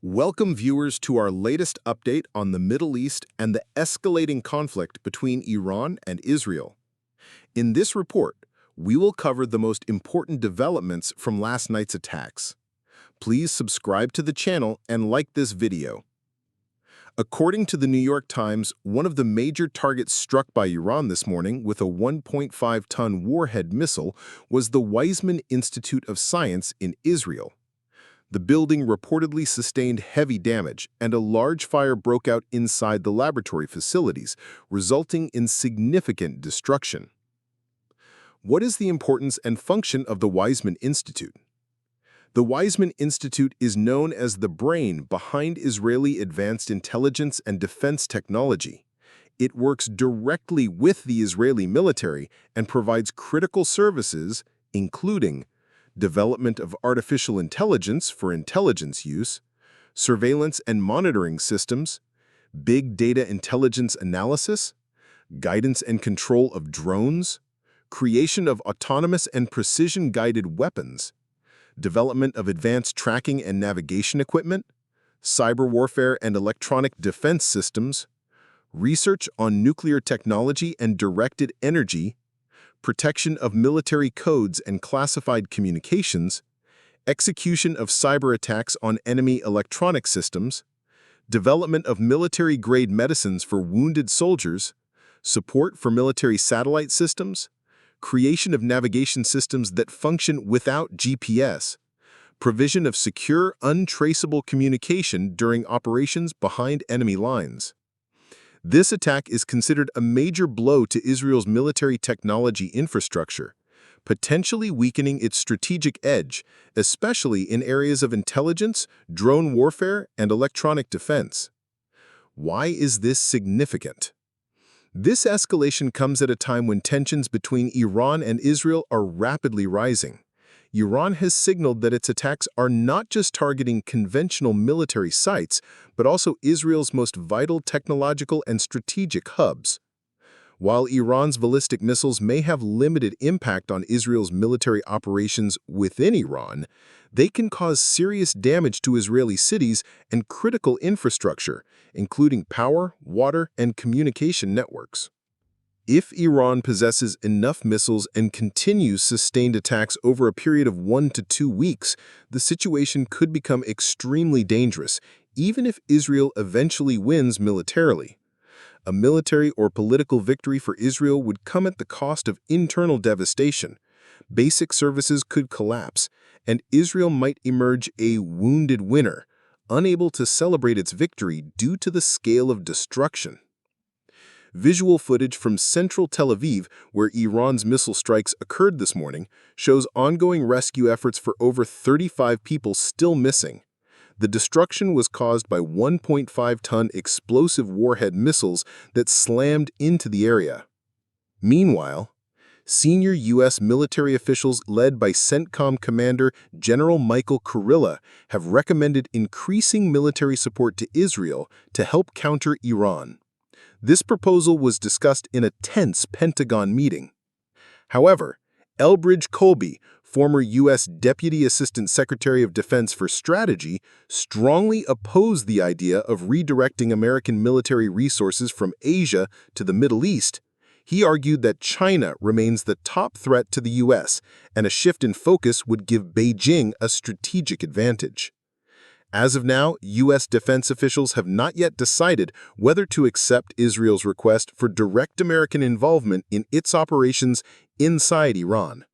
Welcome viewers to our latest update on the Middle East and the escalating conflict between Iran and Israel. In this report, we will cover the most important developments from last night's attacks. Please subscribe to the channel and like this video. According to the New York Times, one of the major targets struck by Iran this morning with a 1.5-ton warhead missile was the Weizmann Institute of Science in Israel. The building reportedly sustained heavy damage, and a large fire broke out inside the laboratory facilities, resulting in significant destruction. What is the importance and function of the Weizmann Institute? The Weizmann Institute is known as the brain behind Israeli advanced intelligence and defense technology. It works directly with the Israeli military and provides critical services, including development of artificial intelligence for intelligence use, surveillance and monitoring systems, big data intelligence analysis, guidance and control of drones, creation of autonomous and precision-guided weapons, development of advanced tracking and navigation equipment, cyber warfare and electronic defense systems, research on nuclear technology and directed energy, protection of military codes and classified communications, execution of cyber attacks on enemy electronic systems, development of military-grade medicines for wounded soldiers, support for military satellite systems, creation of navigation systems that function without GPS, provision of secure, untraceable communication during operations behind enemy lines. This attack is considered a major blow to Israel's military technology infrastructure, potentially weakening its strategic edge, especially in areas of intelligence, drone warfare, and electronic defense. Why is this significant? This escalation comes at a time when tensions between Iran and Israel are rapidly rising. Iran has signaled that its attacks are not just targeting conventional military sites, but also Israel's most vital technological and strategic hubs. While Iran's ballistic missiles may have limited impact on Israel's military operations within Iran, they can cause serious damage to Israeli cities and critical infrastructure, including power, water, and communication networks. If Iran possesses enough missiles and continues sustained attacks over a period of 1 to 2 weeks, the situation could become extremely dangerous, even if Israel eventually wins militarily. A military or political victory for Israel would come at the cost of internal devastation. Basic services could collapse, and Israel might emerge a wounded winner, unable to celebrate its victory due to the scale of destruction. Visual footage from central Tel Aviv, where Iran's missile strikes occurred this morning, shows ongoing rescue efforts for over 35 people still missing. The destruction was caused by 1.5-ton explosive warhead missiles that slammed into the area. Meanwhile, senior U.S. military officials led by CENTCOM Commander General Michael Kurilla have recommended increasing military support to Israel to help counter Iran. This proposal was discussed in a tense Pentagon meeting. However, Elbridge Colby, former U.S. Deputy Assistant Secretary of Defense for Strategy, strongly opposed the idea of redirecting American military resources from Asia to the Middle East. He argued that China remains the top threat to the U.S., and a shift in focus would give Beijing a strategic advantage. As of now, U.S. defense officials have not yet decided whether to accept Israel's request for direct American involvement in its operations inside Iran.